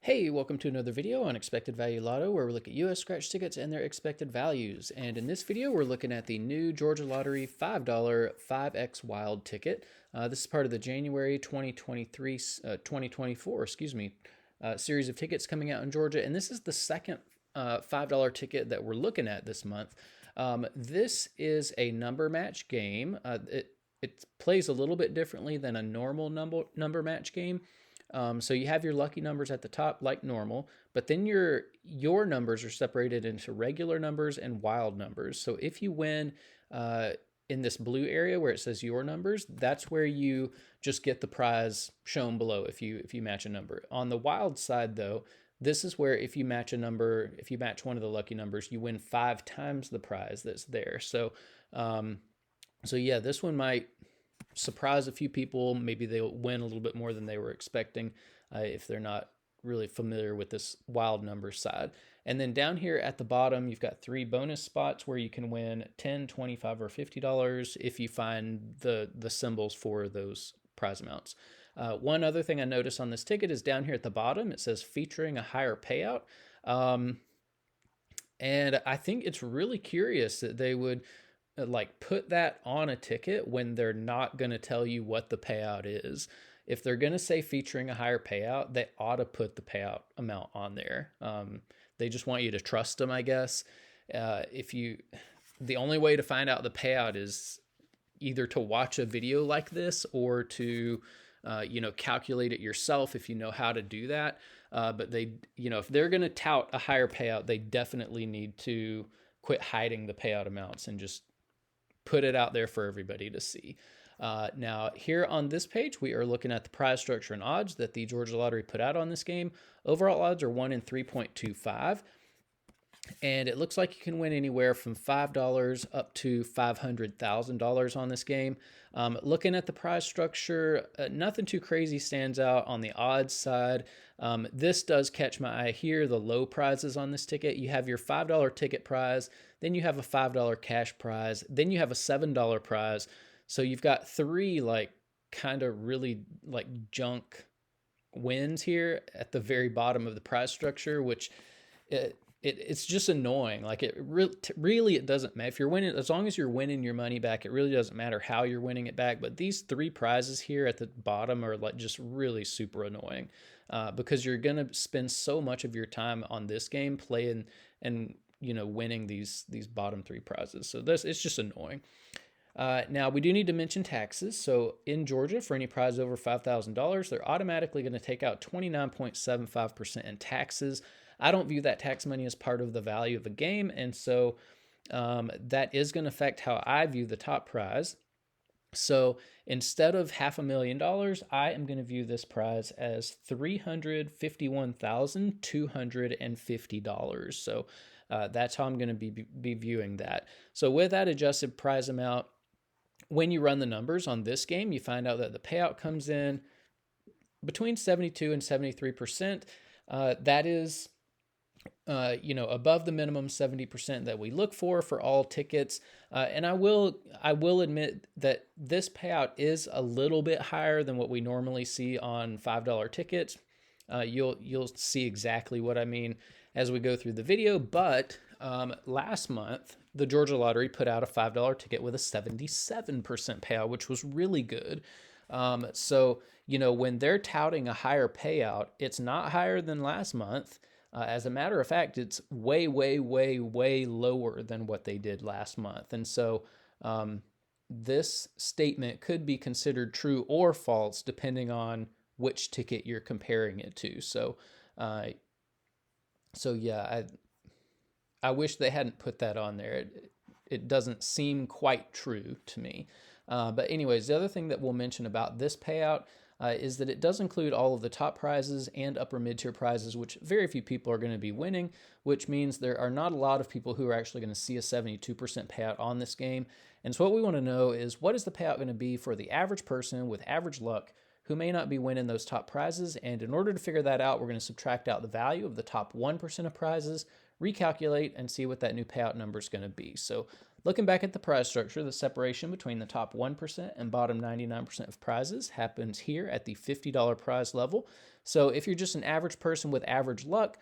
Hey, welcome to another video on Expected Value Lotto, where we look at US scratch tickets and their expected values. And in this video, we're looking at the new Georgia Lottery $5 5X Wild ticket. This is part of the January 2024, series of tickets coming out in Georgia. And this is the second $5 ticket that we're looking at this month. This is a number match game. It plays a little bit differently than a normal number match game. So you have your lucky numbers at the top like normal, but then your numbers are separated into regular numbers and wild numbers. So if you win in this blue area where it says your numbers, that's where you just get the prize shown below if you match a number. On the wild side though, this is where if you match a number, if you match one of the lucky numbers, you win 5 times the prize that's there. So yeah, this one might surprise a few people. Maybe they'll win a little bit more than they were expecting if they're not really familiar with this wild number side. And then down here at the bottom, you've got 3 bonus spots where you can win $10, $25, or $50 if you find the symbols for those prize amounts. One other thing I noticed on this ticket is down here at the bottom, it says featuring a higher payout. And I think it's really curious that they would like put that on a ticket when they're not going to tell you what the payout is. If they're going to say featuring a higher payout, they ought to put the payout amount on there. They just want you to trust them, I guess. The only way to find out the payout is either to watch a video like this or to calculate it yourself if you know how to do that. But they, if they're going to tout a higher payout, they definitely need to quit hiding the payout amounts and just put it out there for everybody to see. Now, here on this page, we are looking at the prize structure and odds that the Georgia Lottery put out on this game. Overall odds are 1 in 3.25. And it looks like you can win anywhere from $5 up to $500,000 on this game. Looking at the prize structure, nothing too crazy stands out on the odds side. This does catch my eye here, the low prizes on this ticket. You have your $5 ticket prize, then you have a $5 cash prize, then you have a $7 prize. So you've got 3 like kind of really like junk wins here at the very bottom of the prize structure, which it's just annoying. Like it really it doesn't matter if you're winning, as long as you're winning your money back. It really doesn't matter how you're winning it back. But these 3 prizes here at the bottom are like just really super annoying because you're gonna spend so much of your time on this game playing and winning these bottom 3 prizes. So it's just annoying. Now, we do need to mention taxes. So in Georgia, for any prize over $5,000, they're automatically going to take out 29.75% in taxes. I don't view that tax money as part of the value of a game, and so that is going to affect how I view the top prize. So instead of $500,000, I am going to view this prize as $351,250. So that's how I'm going to be viewing that. So with that adjusted prize amount, when you run the numbers on this game, you find out that the payout comes in between 72 and 73%. That is above the minimum 70% that we look for all tickets. And I will admit that this payout is a little bit higher than what we normally see on $5 tickets. You'll see exactly what I mean as we go through the video. But last month, the Georgia Lottery put out a $5 ticket with a 77% payout, which was really good. So when they're touting a higher payout, it's not higher than last month. As a matter of fact, it's way, way, way, way lower than what they did last month. And so this statement could be considered true or false depending on which ticket you're comparing it to. So yeah, I wish they hadn't put that on there. It doesn't seem quite true to me. But anyways, the other thing that we'll mention about this payout is that it does include all of the top prizes and upper mid-tier prizes, which very few people are going to be winning, which means there are not a lot of people who are actually going to see a 72% payout on this game. And so what we want to know is, what is the payout going to be for the average person with average luck who may not be winning those top prizes? And in order to figure that out, we're going to subtract out the value of the top 1% of prizes, recalculate, and see what that new payout number is going to be. So looking back at the prize structure, the separation between the top 1% and bottom 99% of prizes happens here at the $50 prize level. So if you're just an average person with average luck,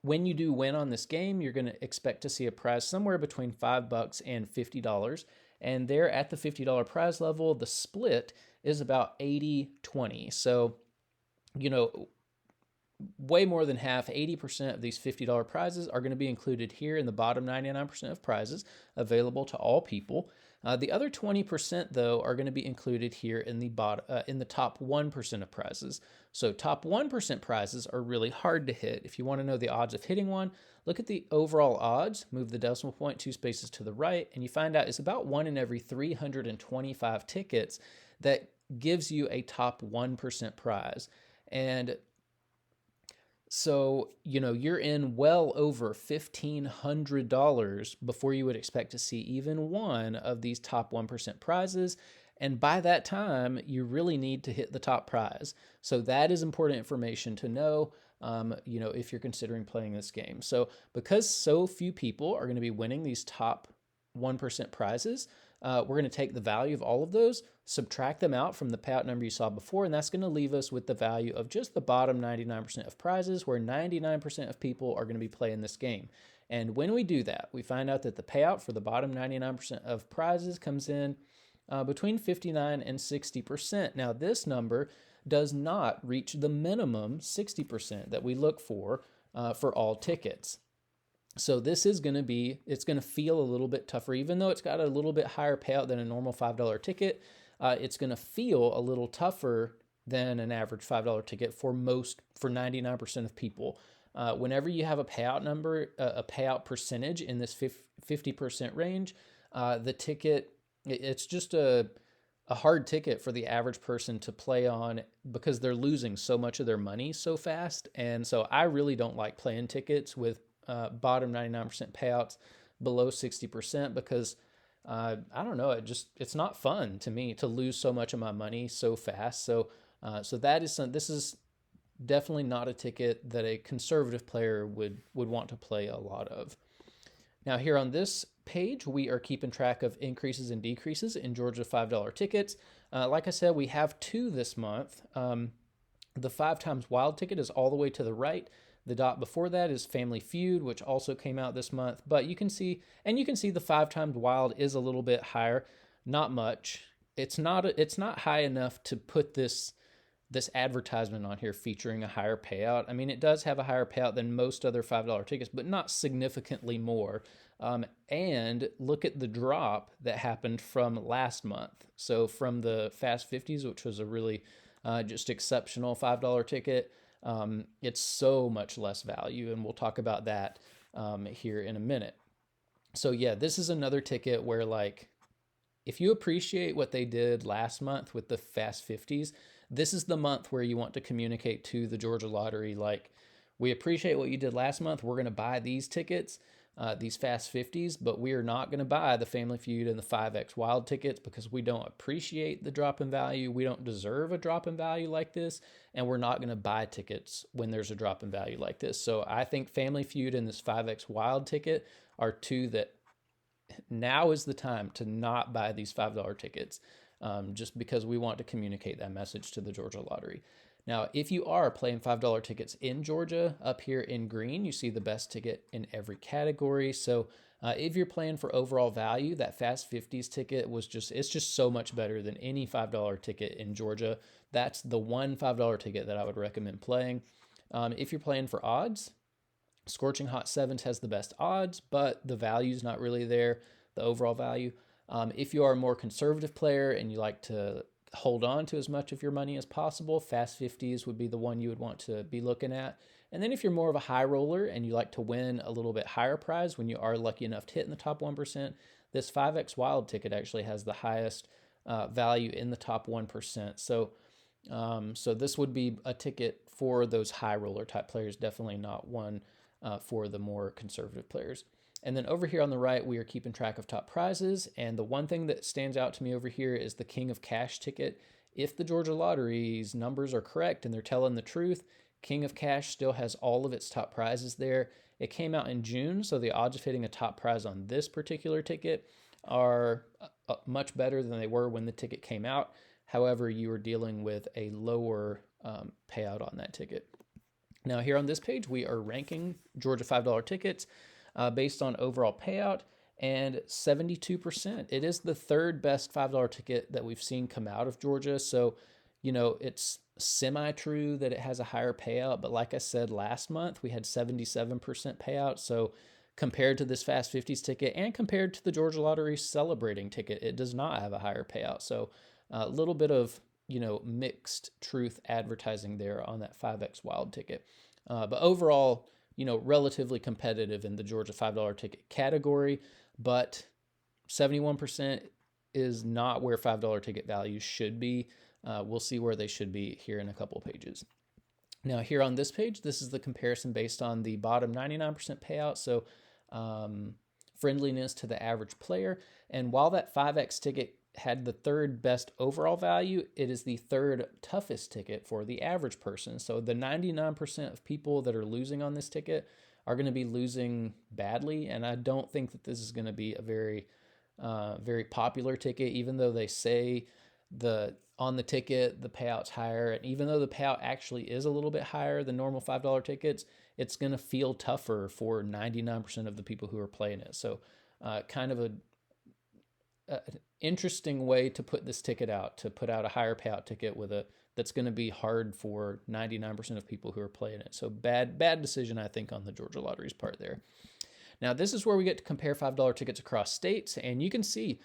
when you do win on this game, you're going to expect to see a prize somewhere between $5 and $50. And there at the $50 prize level, the split is about 80-20. So, you know, way more than half, 80% of these $50 prizes are going to be included here in the bottom 99% of prizes available to all people. The other 20%, though, are going to be included here in the top 1% of prizes. So top 1% prizes are really hard to hit. If you want to know the odds of hitting one, look at the overall odds, move the decimal point 2 spaces to the right, and you find out it's about 1 in every 325 tickets that gives you a top 1% prize. And so, you know, you're in well over $1,500 before you would expect to see even one of these top 1% prizes. And by that time, you really need to hit the top prize. So that is important information to know, you know, if you're considering playing this game. So because so few people are going to be winning these top 1% prizes, we're going to take the value of all of those, subtract them out from the payout number you saw before, and that's going to leave us with the value of just the bottom 99% of prizes, where 99% of people are going to be playing this game. And when we do that, we find out that the payout for the bottom 99% of prizes comes in between 59 and 60%. Now, this number does not reach the minimum 60% that we look for all tickets. So this is going to be, it's going to feel a little bit tougher, even though it's got a little bit higher payout than a normal $5 ticket. It's going to feel a little tougher than an average $5 ticket for 99% of people. Whenever you have a payout number, a payout percentage in this 50% range, the ticket, it's just a hard ticket for the average person to play on because they're losing so much of their money so fast. And so I really don't like playing tickets with bottom 99% payouts below 60% because I don't know, it's not fun to me to lose so much of my money so fast. So this is definitely not a ticket that a conservative player would want to play a lot of. Now here on this page, we are keeping track of increases and decreases in Georgia $5 tickets. Like I said, we have 2 this month. The 5 times wild ticket is all the way to the right. The dot before that is Family Feud, which also came out this month. But you can see the 5 times wild is a little bit higher, not much. It's not high enough to put this advertisement on here featuring a higher payout. I mean, it does have a higher payout than most other $5 tickets, but not significantly more. And look at the drop that happened from last month. So from the Fast 50s, which was a really just exceptional $5 ticket, it's so much less value, and we'll talk about that here in a minute. So yeah, this is another ticket where, like, if you appreciate what they did last month with the Fast 50s, this is the month where you want to communicate to the Georgia Lottery, like, we appreciate what you did last month. We're going to buy these tickets, these Fast 50s, but we are not going to buy the Family Feud and the 5X Wild tickets because we don't appreciate the drop in value. We don't deserve a drop in value like this, and we're not going to buy tickets when there's a drop in value like this. So I think Family Feud and this 5X Wild ticket are 2 that now is the time to not buy these $5 tickets, just because we want to communicate that message to the Georgia Lottery. Now, if you are playing $5 tickets in Georgia, up here in green, you see the best ticket in every category. So if you're playing for overall value, that Fast 50s ticket it's just so much better than any $5 ticket in Georgia. That's the one $5 ticket that I would recommend playing. If you're playing for odds, Scorching Hot Sevens has the best odds, but the value's not really there, the overall value. If you are a more conservative player and you like to hold on to as much of your money as possible, Fast 50s would be the one you would want to be looking at. And then if you're more of a high roller and you like to win a little bit higher prize when you are lucky enough to hit in the top 1%, this 5X Wild ticket actually has the highest value in the top 1%. So this would be a ticket for those high roller type players, definitely not one for the more conservative players. And then over here on the right, we are keeping track of top prizes. And the one thing that stands out to me over here is the King of Cash ticket. If the Georgia Lottery's numbers are correct and they're telling the truth, King of Cash still has all of its top prizes there. It came out in June, so the odds of hitting a top prize on this particular ticket are much better than they were when the ticket came out. However, you are dealing with a lower payout on that ticket. Now, here on this page, we are ranking Georgia $5 tickets based on overall payout, and 72%. It is the third best $5 ticket that we've seen come out of Georgia. So, it's semi-true that it has a higher payout, but like I said last month, we had 77% payout. So compared to this Fast 50s ticket and compared to the Georgia Lottery Celebrating ticket, it does not have a higher payout. So a little bit of, mixed truth advertising there on that 5X Wild ticket. But overall, relatively competitive in the Georgia $5 ticket category, but 71% is not where $5 ticket values should be. We'll see where they should be here in a couple pages. Now, here on this page, this is the comparison based on the bottom 99% payout, so friendliness to the average player. And while that 5X ticket had the third best overall value, it is the third toughest ticket for the average person. So the 99% of people that are losing on this ticket are going to be losing badly, and I don't think that this is going to be a very, very popular ticket, even though they say on the ticket the payout's higher, and even though the payout actually is a little bit higher than normal $5 tickets, it's going to feel tougher for 99% of the people who are playing it. So kind of an interesting way to put this ticket out, to put out a higher payout ticket that's going to be hard for 99% of people who are playing it. So bad decision, I think, on the Georgia Lottery's part there. Now, this is where we get to compare $5 tickets across states, and you can see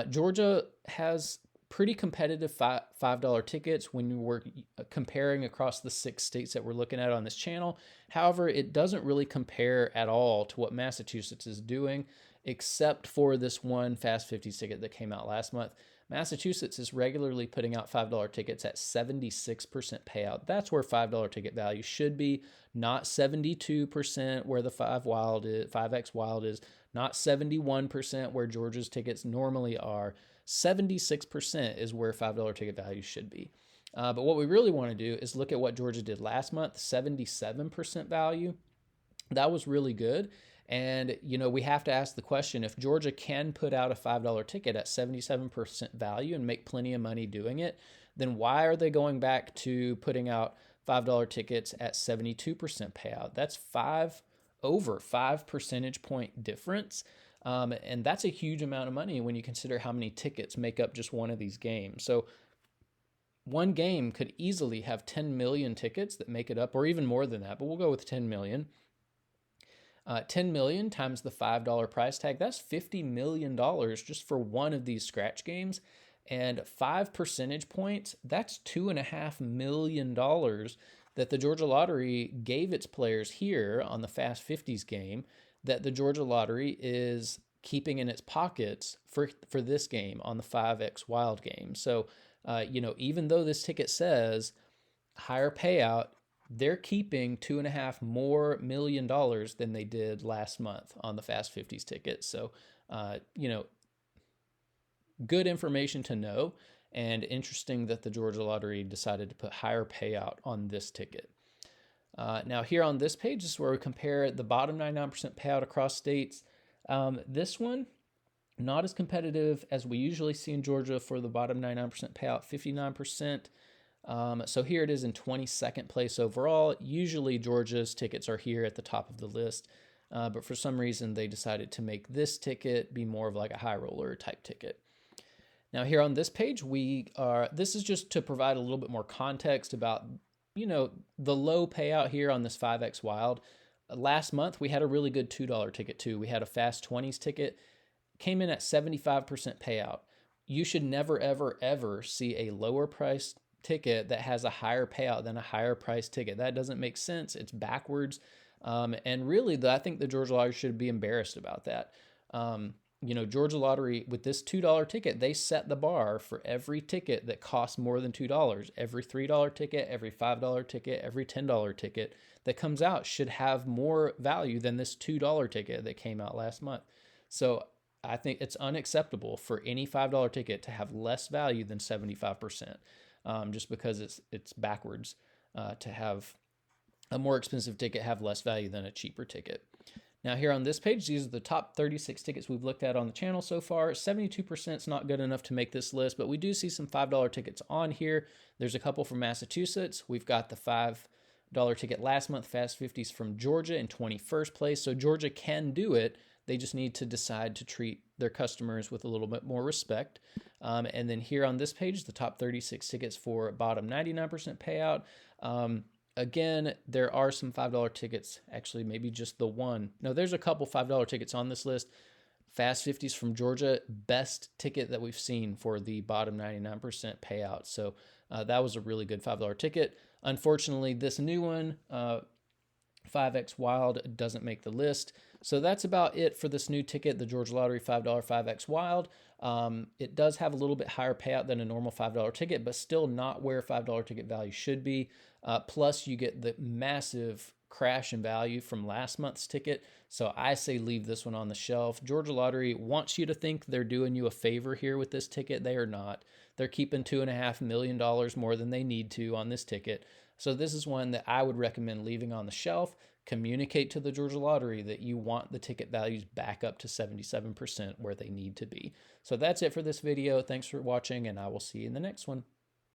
Georgia has pretty competitive $5 tickets when we're comparing across the 6 states that we're looking at on this channel. However, it doesn't really compare at all to what Massachusetts is doing, except for this one Fast 50s ticket that came out last month. Massachusetts is regularly putting out $5 tickets at 76% payout. That's where $5 ticket value should be, not 72% where the 5X Wild is, not 71% where Georgia's tickets normally are. 76% is where $5 ticket value should be. But what we really want to do is look at what Georgia did last month, 77% value. That was really good. And, we have to ask the question, if Georgia can put out a $5 ticket at 77% value and make plenty of money doing it, then why are they going back to putting out $5 tickets at 72% payout? That's over 5 percentage point difference. And that's a huge amount of money when you consider how many tickets make up just one of these games. So one game could easily have 10 million tickets that make it up, or even more than that, but we'll go with 10 million. 10 million times the $5 price tag, that's $50 million just for one of these scratch games. And 5 percentage points, that's $2.5 million that the Georgia Lottery gave its players here on the Fast 50s game, that the Georgia Lottery is keeping in its pockets for this game on the 5X Wild game. So, even though this ticket says higher payout, they're keeping $2.5 million more than they did last month on the Fast 50s ticket. So, good information to know, and interesting that the Georgia Lottery decided to put higher payout on this ticket. Now, here on this page is where we compare the bottom 99% payout across states. This one, not as competitive as we usually see in Georgia for the bottom 99% payout, 59%. So here it is in 22nd place overall. Usually Georgia's tickets are here at the top of the list, but for some reason they decided to make this ticket be more of like a high roller type ticket. Now, here on this page, this is just to provide a little bit more context about, the low payout here on this 5X Wild. Last month, we had a really good $2 ticket too. We had a Fast 20s ticket, came in at 75% payout. You should never, ever, ever see a lower price ticket that has a higher payout than a higher price ticket. That doesn't make sense. It's backwards. And really, I think the Georgia Lottery should be embarrassed about that. Georgia Lottery, with this $2 ticket, they set the bar for every ticket that costs more than $2. Every $3 ticket, every $5 ticket, every $10 ticket that comes out should have more value than this $2 ticket that came out last month. So I think it's unacceptable for any $5 ticket to have less value than 75%, just because it's backwards to have a more expensive ticket have less value than a cheaper ticket. Now here on this page, these are the top 36 tickets we've looked at on the channel so far. 72% is not good enough to make this list, but we do see some $5 tickets on here. There's a couple from Massachusetts. We've got the $5 ticket last month, Fast 50s from Georgia in 21st place. So Georgia can do it. They just need to decide to treat their customers with a little bit more respect. And then here on this page, the top 36 tickets for bottom 99% payout. Again, there are some $5 tickets, actually maybe just the one. No, there's a couple $5 tickets on this list. Fast 50s from Georgia, best ticket that we've seen for the bottom 99% payout. So that was a really good $5 ticket. Unfortunately, this new one, 5X Wild, doesn't make the list. So that's about it for this new ticket, the Georgia Lottery $5 5X Wild. It does have a little bit higher payout than a normal $5 ticket, but still not where $5 ticket value should be. Plus, you get the massive crash in value from last month's ticket. So I say leave this one on the shelf. Georgia Lottery wants you to think they're doing you a favor here with this ticket. They are not. They're keeping $2.5 million more than they need to on this ticket. So this is one that I would recommend leaving on the shelf. Communicate to the Georgia Lottery that you want the ticket values back up to 77% where they need to be. So that's it for this video. Thanks for watching, and I will see you in the next one.